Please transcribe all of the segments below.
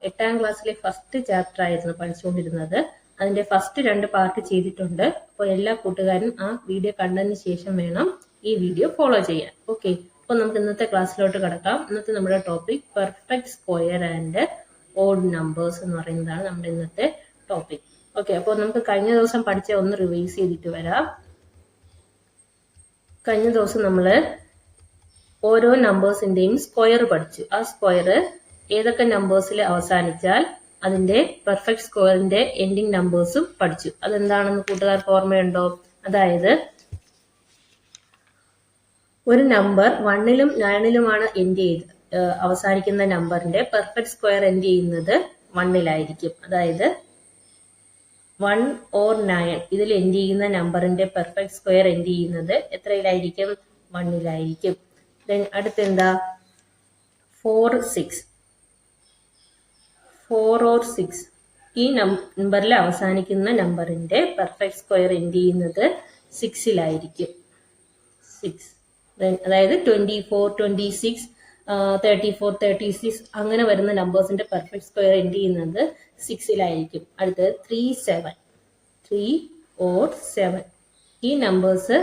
8ാം ക്ലാസ്സിലെ first chapter ആയിരുന്നു പഠിച്ചുകൊണ്ടിരുന്നത്. അതിന്റെ ഫസ്റ്റ് 2 പാർട്ട് ചെയ്തിട്ടുണ്ട്. അപ്പോൾ എല്ലാ കൂട്ടുകാരും ആ വീഡിയോ കണ്ടതിന് ശേഷം വേണം ഈ വീഡിയോ ഫോളോ ചെയ്യാൻ. ഓക്കെ, അപ്പോൾ നമുക്ക് ഇന്നത്തെ ക്ലാസ്സിലോട്ട് കിടക്കാം. ഇന്നത്തെ നമ്മുടെ topic perfect square and odd numbers എന്ന് പറയുന്നതാണ് നമ്മുടെ ഇന്നത്തെ ടോപ്പിക്. ഓക്കെ, അപ്പോൾ നമുക്ക് കഴിഞ്ഞ ദിവസം പഠിച്ച ഒന്ന് റിവൈസ് ചെയ്തിട്ട് വരാം. കഴിഞ്ഞ ദിവസം നമ്മൾ ഓരോ നമ്പേഴ്സിന്റെയും സ്ക്വയർ പഠിച്ചു. ആ സ്ക്വയർ ഏതൊക്കെ നമ്പേഴ്സിൽ അവസാനിച്ചാൽ അതിന്റെ പെർഫെക്റ്റ് സ്ക്വയറിന്റെ എൻഡിങ് നമ്പേഴ്സും പഠിച്ചു. അതെന്താണെന്ന് കൂട്ടുകാർക്ക് ഓർമ്മയുണ്ടോ? അതായത് ഒരു നമ്പർ 1ലും 9ലുമാണ് എൻഡ് ചെയ്ത് അവസാനിക്കുന്ന നമ്പറിന്റെ പെർഫെക്റ്റ് സ്ക്വയർ എൻഡ് ചെയ്യുന്നത് 1ലായിരിക്കും. അതായത് 1 or 9 ഇതിൽ എൻഡ് ചെയ്യുന്ന നമ്പറിന്റെ പെർഫെക്റ്റ് സ്ക്വയർ എൻഡ് ചെയ്യുന്നത് എത്രയിലായിരിക്കും? 1ലായിരിക്കും. ദെൻ അടുത്തെന്താ? 4 or 6 ഈ നമ്പറിൽ അവസാനിക്കുന്ന നമ്പറിന്റെ പെർഫെക്റ്റ് സ്ക്വയർ എൻഡ് ചെയ്യുന്നത് 6ലായിരിക്കും. 6 അതായത് 24, 26, 34, 36 അങ്ങനെ വരുന്ന നമ്പേഴ്സിന്റെ പെർഫെക്റ്റ് സ്ക്വയർ എൻഡ് ചെയ്യുന്നത് 6ലായിരിക്കും. അടുത്തത് 3 or 7 ഈ നമ്പേഴ്സ്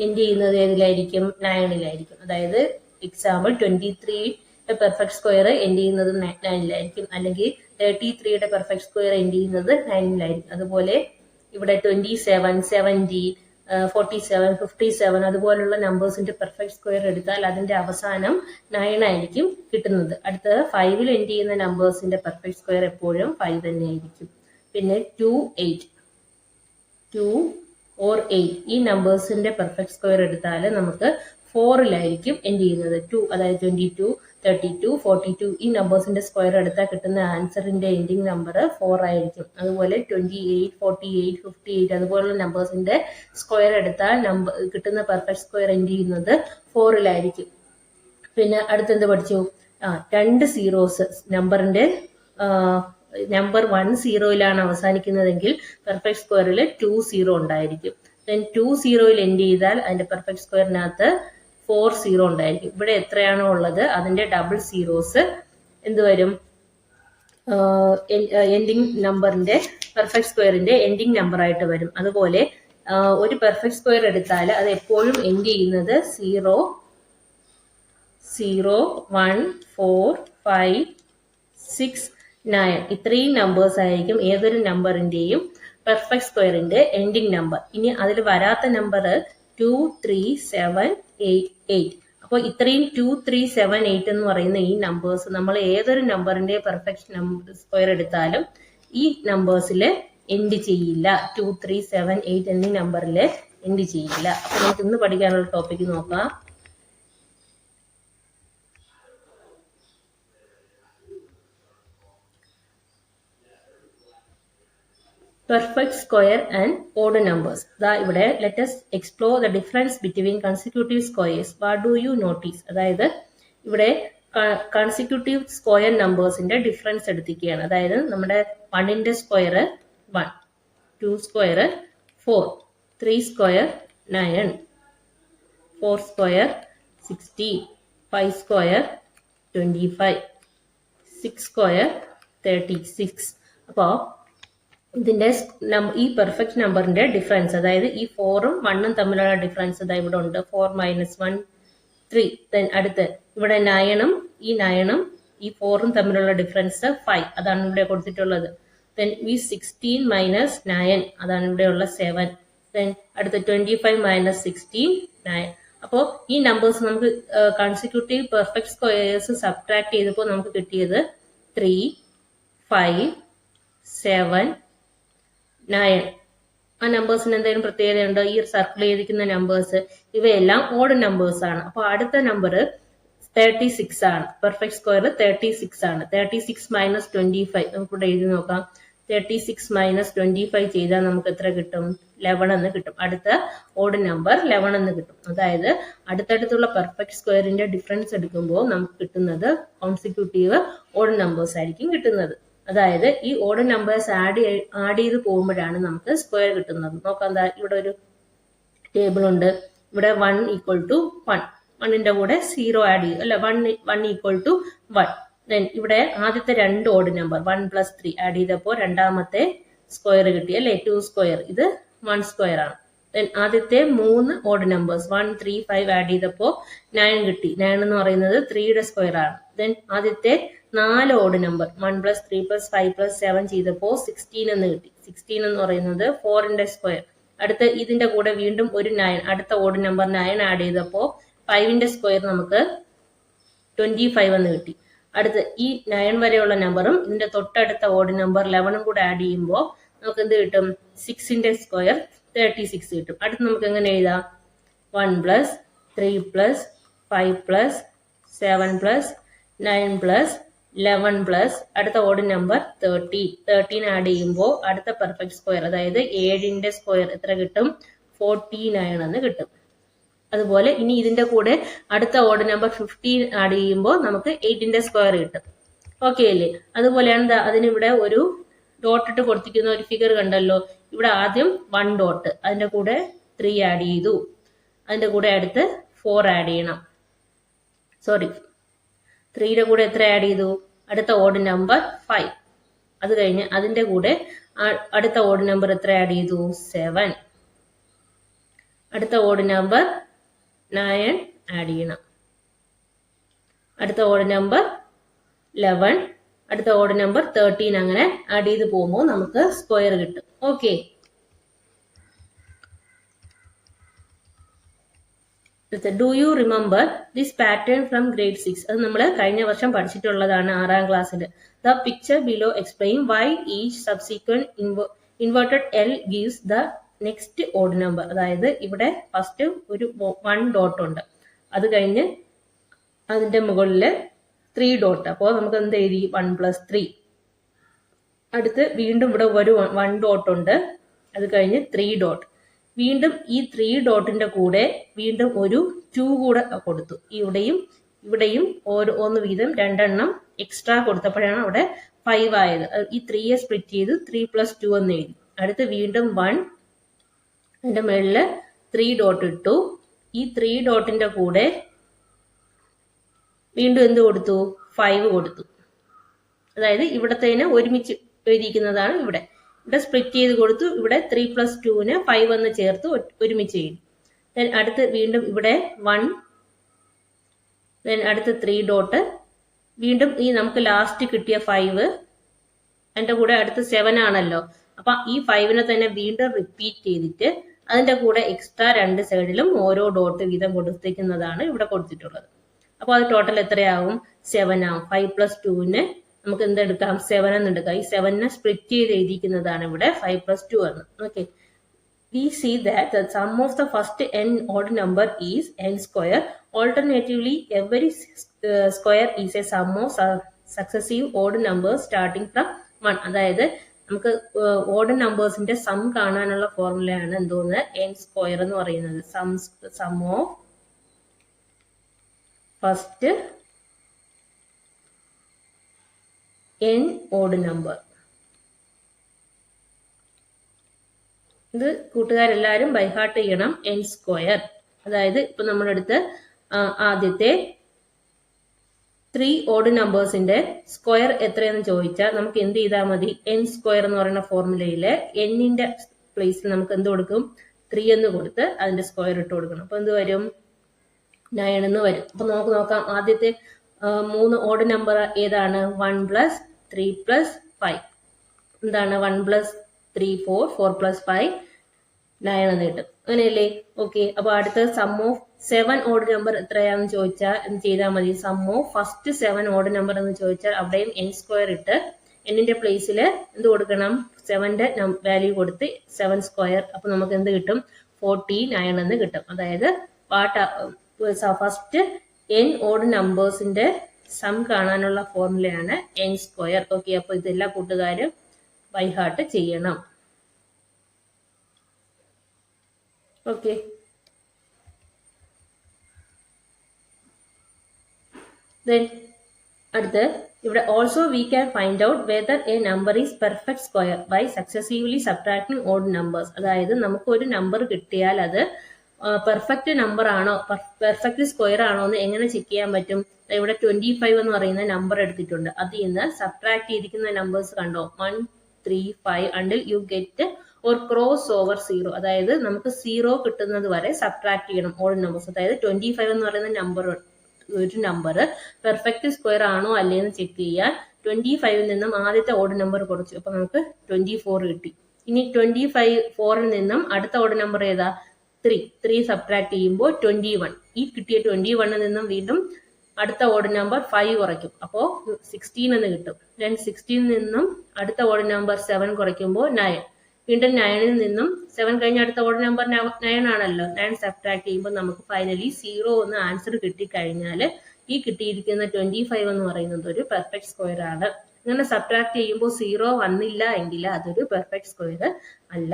എൻഡ് ചെയ്യുന്നത് ഏതിലായിരിക്കും? 9ലായിരിക്കും. അതായത് എക്സാമ്പിൾ 23യുടെ പെർഫെക്റ്റ് സ്ക്വയർ എൻഡ് ചെയ്യുന്നത് 9ലായിരിക്കും, അല്ലെങ്കിൽ 33യുടെ പെർഫെക്റ്റ് സ്ക്വയർ എൻഡ് ചെയ്യുന്നത് 9ലായിരിക്കും. അതുപോലെ ഇവിടെ 27, 70, 47, 57 അതുപോലുള്ള നമ്പേഴ്സിന്റെ പെർഫെക്റ്റ് സ്ക്വയർ എടുത്താൽ അതിന്റെ അവസാനം 9 ആയിരിക്കും കിട്ടുന്നത്. അടുത്തത് 5ൽ എൻഡ് ചെയ്യുന്ന നമ്പേഴ്സിന്റെ പെർഫെക്റ്റ് സ്ക്വയർ എപ്പോഴും 5 തന്നെ ആയിരിക്കും. പിന്നെ 2 or 8 ഈ നമ്പേഴ്സിന്റെ പെർഫെക്റ്റ് സ്ക്വയർ എടുത്താൽ നമുക്ക് 4ലായിരിക്കും എൻഡ് ചെയ്യുന്നത്. 2 അതായത് 22, 32, 42 ഈ നമ്പേഴ്സിന്റെ സ്ക്വയർ എടുത്താൽ കിട്ടുന്ന ആൻസറിന്റെ എൻഡിങ് നമ്പർ 4 ആയിരിക്കും. അതുപോലെ 28, 48, 58 അതുപോലുള്ള നമ്പേഴ്സിന്റെ സ്ക്വയർ എടുത്താൽ കിട്ടുന്ന പെർഫെക്റ്റ് സ്ക്വയർ എൻഡ് ചെയ്യുന്നത് 4ലായിരിക്കും. പിന്നെ അടുത്തെന്ത് പഠിച്ചു? 2 സീറോസ് നമ്പറിന്റെ നമ്പർ 10ലാണ് അവസാനിക്കുന്നതെങ്കിൽ പെർഫെക്റ്റ് സ്ക്വയറിൽ 20 ഉണ്ടായിരിക്കും. ദെൻ 20ൽ എൻഡ് ചെയ്താൽ അതിന്റെ പെർഫെക്റ്റ് സ്ക്വയറിനകത്ത് 40 ഉണ്ടായിരിക്കും. ഇവിടെ എത്രയാണോ ഉള്ളത് അതിന്റെ ഡബിൾ സീറോസ് എന്ത് വരും? എൻഡിങ് നമ്പറിന്റെ പെർഫെക്റ്റ് സ്ക്വയറിന്റെ എൻഡിങ് നമ്പർ ആയിട്ട് വരും. അതുപോലെ ഒരു പെർഫെക്റ്റ് സ്ക്വയർ എടുത്താൽ അത് എപ്പോഴും എൻഡ് ചെയ്യുന്നത് 0, 1, 4, 5, 6, 9 ഇത്രയും നമ്പേഴ്സ് ആയിരിക്കും ഏതൊരു നമ്പറിന്റെയും പെർഫെക്റ്റ് സ്ക്വയറിന്റെ എൻഡിങ് നമ്പർ. ഇനി അതിൽ വരാത്ത നമ്പർ 2, 3, 7, 8. അപ്പോൾ ഇത്രയും 2, 3, 7, 8 എന്ന് പറയുന്ന ഈ നമ്പേഴ്സ് നമ്മൾ ഏതൊരു നമ്പറിന്റെ പെർഫെക്റ്റ് സ്ക്വയർ എടുത്താലും ഈ നമ്പേഴ്സിൽ എൻഡ് ചെയ്യില്ല. 2, 3, 7, 8 എന്നീ നമ്പറിൽ എൻഡ് ചെയ്യില്ല. അപ്പൊ നമുക്ക് ഇന്ന് പഠിക്കാനുള്ള ടോപ്പിക്ക് നോക്കാം. Perfect square and odd numbers. ഇവിടെ let us explore the difference between consecutive squares. What do you notice? അതായത് ഇവിടെ കൺസിക്യൂട്ടീവ് സ്ക്വയർ നമ്പേഴ്സിന്റെ ഡിഫറൻസ് എടുത്തിരിക്കുകയാണ്. അതായത് നമ്മുടെ 1ന്റെ square 1, 2 square 4, 3 square 9, 4 square 60, 5 square 25, 6 square 36. അപ്പോൾ ഇതിന്റെ ഈ പെർഫെക്റ്റ് നമ്പറിന്റെ ഡിഫറൻസ്, അതായത് ഈ 4ഉം 1ഉം തമ്മിലുള്ള ഡിഫറൻസ് ഇതാ ഇവിടെ ഉണ്ട്. 4 - 1, 3. ദെൻ അടുത്ത് ഇവിടെ 9ഉം ഈ 9ഉം ഈ 4ഉം തമ്മിലുള്ള ഡിഫറൻസ് 5. അതാണ് ഇവിടെ കൊടുത്തിട്ടുള്ളത്. ദെൻ ഈ 16 - 9 അതാണ് ഇവിടെയുള്ള 7. ദെൻ അടുത്ത് 25 - 16, 9. അപ്പോൾ ഈ നമ്പേഴ്സ് നമുക്ക് കൺസിക്യൂട്ടീവ് പെർഫെക്റ്റ് സ്ക്വയേഴ്സ് സബ്ട്രാക്ട് ചെയ്തപ്പോൾ നമുക്ക് കിട്ടിയത് 3, 5, 7, 9. ആ നമ്പേഴ്സിന് എന്തെങ്കിലും പ്രത്യേകതയുണ്ടോ? ഈ സർക്കിൾ ചെയ്തിരിക്കുന്ന നമ്പേഴ്സ് ഇവയെല്ലാം ഓഡ് നമ്പേഴ്സ് ആണ്. അപ്പൊ അടുത്ത നമ്പർ 36 ആണ്. പെർഫെക്റ്റ് സ്ക്വയർ 36 ആണ്. 36 - 25 നമുക്കിവിടെ എഴുതി നോക്കാം. 36 - 25 ചെയ്താൽ നമുക്ക് എത്ര കിട്ടും? 11 എന്ന് കിട്ടും. അടുത്ത ഓഡ് നമ്പർ 11 എന്ന് കിട്ടും. അതായത് അടുത്തടുത്തുള്ള പെർഫെക്റ്റ് സ്ക്വയറിന്റെ ഡിഫറൻസ് എടുക്കുമ്പോൾ നമുക്ക് കിട്ടുന്നത് കോൺസിക്യൂട്ടീവ് ഓഡ് നമ്പേഴ്സ് ആയിരിക്കും കിട്ടുന്നത്. അതായത് ഈ ഓഡ് നമ്പേഴ്സ് ആഡ് ചെയ്ത് പോകുമ്പോഴാണ് നമുക്ക് സ്ക്വയർ കിട്ടുന്നത്. നോക്കാം, ഇവിടെ ഒരു ടേബിൾ ഉണ്ട്. ഇവിടെ 1 = 1, 1ന്റെ കൂടെ 0 ആഡ് ചെയ്യും അല്ലെ. 1 = 1. ദെൻ ഇവിടെ ആദ്യത്തെ രണ്ട് ഓഡ് നമ്പർ 1 + 3 ആഡ് ചെയ്തപ്പോൾ രണ്ടാമത്തെ സ്ക്വയർ കിട്ടി അല്ലെ, 2 സ്ക്വയർ, ഇത് 1 സ്ക്വയർ ആണ്. ദെൻ ആദ്യത്തെ മൂന്ന് ഓഡ് നമ്പേഴ്സ് 1, 3, 5 ആഡ് ചെയ്തപ്പോൾ 9 കിട്ടി. 9 എന്ന് പറയുന്നത് 3യുടെ സ്ക്വയർ ആണ്. ദെൻ ആദ്യത്തെ 4 ഓഡ് നമ്പർ 1 + 3 + 5 + 7 ചെയ്തപ്പോൾ 16 എന്ന് കിട്ടി. 16 എന്ന് പറയുന്നത് 4ന്റെ സ്ക്വയർ. അടുത്ത ഇതിന്റെ കൂടെ വീണ്ടും ഒരു 9, അടുത്ത ഓഡ് നമ്പർ 9 ആഡ് ചെയ്തപ്പോൾ 5ന്റെ സ്ക്വയർ നമുക്ക് 25 എന്ന് കിട്ടി. അടുത്ത് ഈ 9 വരെയുള്ള നമ്പറും ഇതിന്റെ തൊട്ടടുത്ത ഓഡ് നമ്പർ 11ഉം കൂടെ ആഡ് ചെയ്യുമ്പോൾ നമുക്ക് എന്ത് കിട്ടും? 6ന്റെ സ്ക്വയർ 36 കിട്ടും. അടുത്ത് നമുക്ക് എങ്ങനെ എഴുതാം? 1 + 3 + 5 + 7 + 9 + 11 + അടുത്ത ഓഡ് നമ്പർ 13 ആഡ് ചെയ്യുമ്പോൾ അടുത്ത പെർഫെക്റ്റ് സ്ക്വയർ, അതായത് 7ന്റെ സ്ക്വയർ എത്ര കിട്ടും? 49 എന്ന് കിട്ടും. അതുപോലെ ഇനി ഇതിന്റെ കൂടെ അടുത്ത ഓഡ് നമ്പർ 15 ആഡ് ചെയ്യുമ്പോൾ നമുക്ക് 8ന്റെ സ്ക്വയർ കിട്ടും. ഓക്കെ അല്ലേ? അതുപോലെയാണ് അതിനിവിടെ ഒരു ഡോട്ട് ഇട്ട് കൊടുത്തിരിക്കുന്ന ഒരു ഫിഗർ കണ്ടല്ലോ. ഇവിടെ ആദ്യം 1 ഡോട്ട്, അതിന്റെ കൂടെ 3 ആഡ് ചെയ്തു, അതിന്റെ കൂടെ അടുത്ത് 4 ആഡ് ചെയ്യണം. 3യുടെ കൂടെ എത്ര ആഡ് ചെയ്തു? അടുത്ത ഓഡ് നമ്പർ 5. അത് കഴിഞ്ഞ് അതിന്റെ കൂടെ അടുത്ത ഓഡ് നമ്പർ എത്ര ആഡ് ചെയ്തു? 7. അടുത്ത ഓഡ് നമ്പർ 9 ആഡ് ചെയ്യണം. അടുത്ത ഓഡ് നമ്പർ 11, അടുത്ത ഓഡ് നമ്പർ 13, അങ്ങനെ ആഡ് ചെയ്ത് പോകുമ്പോൾ നമുക്ക് സ്ക്വയർ കിട്ടും. Okay, do you remember this pattern from grade 6? അത് നമ്മൾ കഴിഞ്ഞ വർഷം പഠിച്ചിട്ടുള്ളതാണ് 6ാം ക്ലാസ്സിൽ. The picture below explain Y each subsequent inverted L gives the next odd number. അതായത് ഇവിടെ ഫസ്റ്റ് ഒരു 1 ഡോട്ട് ഉണ്ട്, അത് കഴിഞ്ഞ് അതിന്റെ മുകളില് 3 ഡോട്ട്. അപ്പോൾ നമുക്ക് എന്ത് എഴുതി? 1 + 3. അടുത്ത് വീണ്ടും ഇവിടെ ഒരു 1 ഡോട്ട് ഉണ്ട്, അത് കഴിഞ്ഞ് 3 ഡോട്ട്. വീണ്ടും ഈ 3 ഡോട്ടിന്റെ കൂടെ വീണ്ടും ഒരു 2 കൂടെ കൊടുത്തു. ഇവിടെയും ഒന്ന് വീതം 2 എണ്ണം എക്സ്ട്രാ കൊടുത്തപ്പോഴാണ് അവിടെ 5 ആയത്. ഈ 3യെ സ്പ്ലിറ്റ് ചെയ്ത് 3 + 2 എന്ന് എഴുതി. അടുത്ത് വീണ്ടും 1, അതിന്റെ മുകളില് 3 ഡോട്ട് ഇട്ടു. ഈ 3 ഡോട്ടിന്റെ കൂടെ വീണ്ടും എന്ത് കൊടുത്തു? 5 കൊടുത്തു. അതായത് ഇവിടത്തേന് ഒരുമിച്ച് എഴുതിയിരിക്കുന്നതാണ് ഇവിടെ സ്പ്ലിറ്റ് ചെയ്ത് കൊടുത്തു. ഇവിടെ 3 + 2ന് 5 എന്ന് ചേർത്ത് ഒരുമിച്ച് എഴുതി. ദെൻ അടുത്ത് വീണ്ടും ഇവിടെ 1, ദെൻ അടുത്ത് 3 ഡോട്ട്, വീണ്ടും ഈ നമുക്ക് ലാസ്റ്റ് കിട്ടിയ 5, അതിന്റെ കൂടെ അടുത്ത് 7 ആണല്ലോ. അപ്പൊ ഈ 5നെ തന്നെ വീണ്ടും റിപ്പീറ്റ് ചെയ്തിട്ട് അതിന്റെ കൂടെ എക്സ്ട്രാ 2 സൈഡിലും ഓരോ ഡോട്ട് വീതം കൊടുത്തിരിക്കുന്നതാണ് ഇവിടെ കൊടുത്തിട്ടുള്ളത്. അപ്പൊ അത് ടോട്ടൽ എത്രയാവും? 7 ആവും. 5 + 2ന് നമുക്ക് എന്തെടുക്കാം? 7 എന്ന് എടുക്കാം. ഈ 7നെ സ്പ്ലിറ്റ് ചെയ്ത് എഴുതിയിരിക്കുന്നതാണ് ഇവിടെ 5 + 2 എന്ന്. Okay, we see that the sum of the first n odd number is n square. Alternatively, every square is a sum of successive odd numbers starting from 1. അതായത് നമുക്ക് ഓഡ് നമ്പേഴ്സിന്റെ സം കാണാനുള്ള ഫോർമുലയാണ് എന്തോന്ന്? n സ്ക്വയർ എന്ന് പറയുന്നത്. Sum of first n odd number. ഇത് കൂട്ടുകാരെല്ലാരും by heart ചെയ്യണം. n square, അതായത് ഇപ്പൊ നമ്മളെടുത്ത് ആദ്യത്തെ 3 ഓഡ് നമ്പേഴ്സിന്റെ സ്ക്വയർ എത്രയെന്ന് ചോദിച്ചാൽ നമുക്ക് എന്ത് ചെയ്താൽ മതി? n സ്ക്വയർ എന്ന് പറയുന്ന ഫോർമുലയില് n-ന്റെ പ്ലേസിൽ നമുക്ക് എന്ത് കൊടുക്കും? 3 എന്ന് കൊടുത്ത് അതിന്റെ സ്ക്വയർ ഇട്ട് കൊടുക്കണം. അപ്പൊ എന്ത് വരും? 9 എന്ന് വരും. അപ്പൊ നമുക്ക് നോക്കാം, ആദ്യത്തെ 3 ഓഡ് നമ്പർ ഏതാണ്? 1 + 3 + 5. എന്താണ്? 1 + 3 4, 4 + 5 9 എന്ന് കിട്ടും. അങ്ങനെയല്ലേ? ഓക്കെ, അപ്പൊ അടുത്ത സം ഓഫ് 7 ഓഡ് നമ്പർ എത്രയാണെന്ന് ചോദിച്ചാൽ എന്ത് ചെയ്താൽ മതി? Sum of first 7 odd number എന്ന് ചോദിച്ചാൽ അവിടെയും n സ്ക്വയർ ഇട്ട് n-ന്റെ പ്ലേസിൽ എന്ത് കൊടുക്കണം? 7ന്റെ വാല്യൂ കൊടുത്ത് 7 സ്ക്വയർ. അപ്പൊ നമുക്ക് എന്ത് കിട്ടും? 49 എന്ന് കിട്ടും. അതായത് ഫസ്റ്റ് n ഓഡ് നമ്പേഴ്സിന്റെ സം കാണാനുള്ള ഫോർമുലയാണ് n സ്ക്വയർ. ഓക്കെ, അപ്പൊ ഇതെല്ലാ കൂട്ടുകാരും ബൈഹാർട്ട് ചെയ്യണം. ഓക്കെ, then അടുത്ത് ഇവിടെ also we can find out whether a number is perfect square by successively subtracting odd numbers. അതായത് നമുക്ക് ഒരു നമ്പർ കിട്ടിയാൽ അത് പെർഫെക്റ്റ് നമ്പർ ആണോ പെർഫെക്റ്റ് സ്ക്വയർ ആണോ എന്ന് എങ്ങനെ ചെക്ക് ചെയ്യാൻ പറ്റും? ഇവിടെ 25 എന്ന് പറയുന്ന നമ്പർ എടുത്തിട്ടുണ്ട്. അതിൽ നിന്ന് സബ്ട്രാക്ട് ചെയ്തിരിക്കുന്ന നമ്പേഴ്സ് കണ്ടോ, 1, 3, 5 until you get or cross over 0. അതായത് നമുക്ക് 0 കിട്ടുന്നത് വരെ സബ്ട്രാക്ട് ചെയ്യണം ഓഡ് നമ്പേഴ്സ്. അതായത് 25 എന്ന് പറയുന്ന ഒരു നമ്പർ പെർഫെക്റ്റ് സ്ക്വയർ ആണോ അല്ലേന്ന് ചെക്ക് ചെയ്യാൻ 25ൽ നിന്നും ആദ്യത്തെ ഓഡ് നമ്പർ കുറച്ചു. അപ്പൊ നമുക്ക് 24 കിട്ടി. ഇനി 24ൽ നിന്നും അടുത്ത ഓഡ് നമ്പർ ഏതാ, 3 സബ്ട്രാക്ട് ചെയ്യുമ്പോൾ 21. ഈ കിട്ടിയ 21ൽ നിന്നും വീണ്ടും അടുത്ത ഓഡ് നമ്പർ 5 കുറയ്ക്കും. അപ്പോൾ 16 എന്ന് കിട്ടും. ദെൻ 16ൽ നിന്നും അടുത്ത ഓഡ് നമ്പർ 7 കുറയ്ക്കുമ്പോൾ 9. വീണ്ടും 9ൽ നിന്നും 7 കഴിഞ്ഞ അടുത്ത ഓഡ് നമ്പർ 9 ആണല്ലോ. 9 സബ്ട്രാക്ട് ചെയ്യുമ്പോൾ നമുക്ക് ഫൈനലി 0 എന്ന് ആൻസർ കിട്ടിക്കഴിഞ്ഞാൽ ഈ കിട്ടിയിരിക്കുന്ന 25 എന്ന് പറയുന്നത് ഒരു പെർഫെക്റ്റ് സ്ക്വയർ ആണ്. അങ്ങനെ സബ്ട്രാക്ട് ചെയ്യുമ്പോൾ 0 വന്നില്ല എങ്കിൽ അതൊരു പെർഫെക്റ്റ് സ്ക്വയർ അല്ല.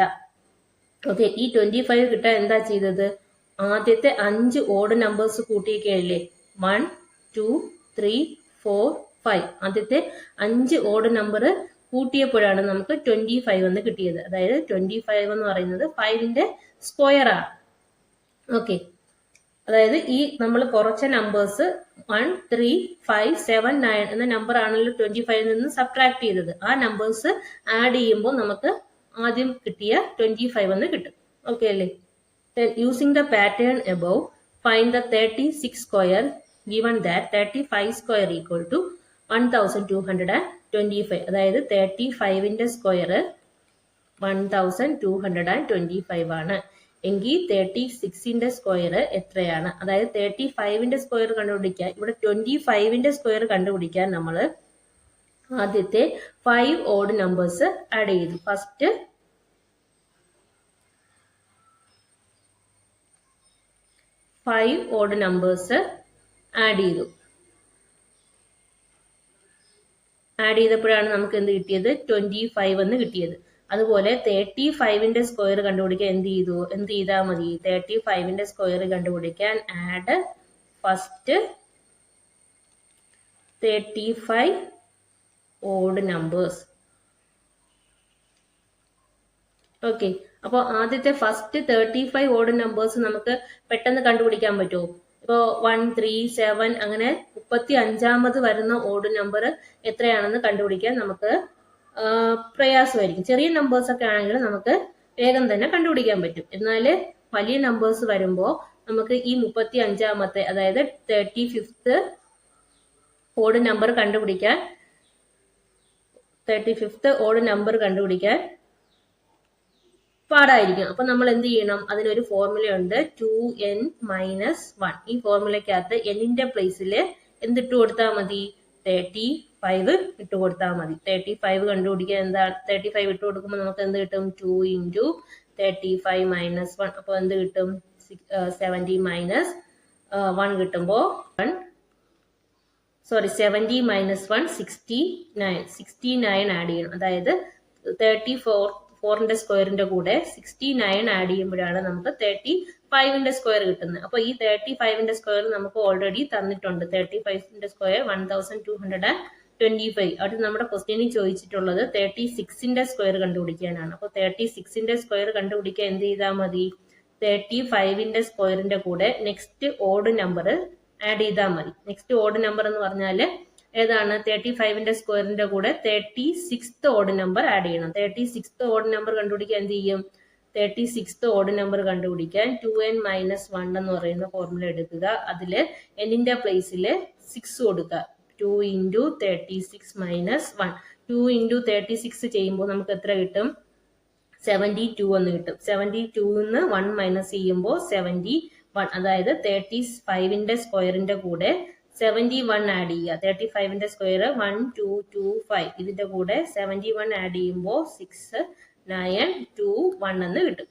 ഓക്കെ, ഈ 25 കിട്ടാൻ എന്താ ചെയ്തത്, ആദ്യത്തെ 5 ഓഡ് നമ്പേഴ്സ് കൂട്ടിയൊക്കെയല്ലേ, 1, 2, 3, 4, 5. ആദ്യത്തെ 5 ഓഡ് നമ്പർ കൂട്ടിയപ്പോഴാണ് നമുക്ക് 25 എന്ന് കിട്ടിയത്. അതായത് 25 എന്ന് പറയുന്നത് 5ന്റെ സ്ക്വയർ ആണ്. ഓക്കെ, അതായത് ഈ നമ്മൾ കുറച്ച നമ്പേഴ്സ് 1, 3, 5, 7, 9 എന്ന നമ്പർ ആണല്ലോ 25ൽ നിന്ന് സബ്ട്രാക്ട് ചെയ്തത്. ആ നമ്പേഴ്സ് ആഡ് ചെയ്യുമ്പോൾ നമുക്ക് ആദ്യം കിട്ടിയ 25 എന്ന് കിട്ടും. ഓക്കെ അല്ലേ. Using the pattern above find the 36 square given that 35 square equal to 1225. അതായത് 35ന്റെ സ്ക്വയർ 1225 ആണ്. എങ്കിൽ 36ന്റെ സ്ക്വയർ എത്രയാണ്, അതായത് 35ന്റെ സ്ക്വയർ കണ്ടുപിടിക്കാൻ, ഇവിടെ 25ന്റെ സ്ക്വയർ കണ്ടുപിടിക്കാൻ നമ്മൾ ആദ്യത്തെ 5 ഓഡ് നമ്പേഴ്സ് ആഡ് ചെയ്തു. ഫസ്റ്റ് 5 ഓഡ് നമ്പേഴ്സ് ആഡ് ചെയ്തു. ആഡ് ചെയ്തപ്പോഴാണ് നമുക്ക് എന്ത് കിട്ടിയത്, 25 എന്ന് കിട്ടിയത്. അതുപോലെ 35ന്റെ സ്ക്വയർ കണ്ടുപിടിക്കാൻ എന്ത് ചെയ്താൽ മതി, 35ന്റെ സ്ക്വയർ കണ്ടുപിടിക്കാൻ add first 35 odd numbers. Okay, അപ്പോൾ ആദ്യത്തെ ഫസ്റ്റ് 35 ഓഡ് നമ്പേഴ്സ് നമുക്ക് പെട്ടെന്ന് കണ്ടുപിടിക്കാൻ പറ്റുമോ? ഇപ്പോൾ 1, 3, 7 അങ്ങനെ 35ാമത് വരുന്ന ഓഡ് നമ്പർ എത്രയാണെന്ന് കണ്ടുപിടിക്കാൻ നമുക്ക് പ്രയാസമായിരിക്കും. ചെറിയ നമ്പേഴ്സ് ഒക്കെ ആണെങ്കിൽ നമുക്ക് വേഗം തന്നെ കണ്ടുപിടിക്കാൻ പറ്റും. എന്നാൽ വലിയ നമ്പേഴ്സ് വരുമ്പോൾ നമുക്ക് ഈ 35ാമത്തെ അതായത് 35th ഓഡ് നമ്പർ കണ്ടുപിടിക്കാൻ 35th ഓഡ് നമ്പർ കണ്ടുപിടിക്കാൻ പാടായിരിക്കും. അപ്പൊ നമ്മൾ എന്ത് ചെയ്യണം, അതിനൊരു ഫോർമുലയുണ്ട്, 2n - 1. ഈ ഫോർമുലക്കകത്ത് എന്നിന്റെ പ്ലേസിൽ എന്തിട്ട് കൊടുത്താൽ മതി, 35 ഇട്ട് കൊടുത്താൽ മതി. 35 കണ്ടുപിടിക്കാൻ എന്താണ്, 35 ഇട്ട് കൊടുക്കുമ്പോൾ നമുക്ക് എന്ത് കിട്ടും, 2 × 35 - 1. അപ്പൊ എന്ത് കിട്ടും, 70 - 1 കിട്ടുമ്പോൾ 70 - 1 69 ആഡ് ചെയ്യണം. അതായത് 34ന്റെ സ്ക്വയറിന്റെ കൂടെ 69 ആഡ് ചെയ്യുമ്പോഴാണ് നമുക്ക് 35ന്റെ സ്ക്വയർ കിട്ടുന്നത്. അപ്പൊ ഈ 35ന്റെ സ്ക്വയർ നമുക്ക് ഓൾറെഡി തന്നിട്ടുണ്ട്. 35ന്റെ സ്ക്വയർ 1225. അവിടെ നമ്മുടെ ക്വസ്റ്റ്യനിൽ ചോദിച്ചിട്ടുള്ളത് 36ന്റെ സ്ക്വയർ കണ്ടുപിടിക്കാനാണ്. അപ്പൊ 36ന്റെ സ്ക്വയർ കണ്ടുപിടിക്കാൻ എന്ത് ചെയ്താൽ മതി, 35ന്റെ സ്ക്വയറിന്റെ കൂടെ നെക്സ്റ്റ് ഓഡ് നമ്പർ ആഡ് ചെയ്താൽ മതി. നെക്സ്റ്റ് ഓഡ് നമ്പർ എന്ന് പറഞ്ഞാല് ഏതാണ്, 35ന്റെ സ്ക്വയറിന്റെ കൂടെ 36th ഓഡ് നമ്പർ ആഡ് ചെയ്യണം. 36th ഓഡ് നമ്പർ കണ്ടുപിടിക്കാൻ എന്ത് ചെയ്യും, 36th ഓഡ് നമ്പർ കണ്ടുപിടിക്കാൻ 2n - 1 എന്ന് പറയുന്ന ഫോർമുല എടുക്കുക. അതില് എന്നിന്റെ പ്ലേസിൽ 6 കൊടുക്കുക. 2 × 36 - 1. 2 × 36 ചെയ്യുമ്പോൾ നമുക്ക് എത്ര കിട്ടും, 72 എന്ന് കിട്ടും. 72ന്ന് 1 മൈനസ് ചെയ്യുമ്പോൾ 71. അതായത് 35ന്റെ സ്ക്വയറിന്റെ കൂടെ 71 ആഡ് ചെയ്യുക. 35ന്റെ സ്ക്വയർ 1, 2, 2, 5. ഇതിന്റെ കൂടെ 71 ആഡ് ചെയ്യുമ്പോൾ 6, 9, 2, 1 എന്ന് കിട്ടും.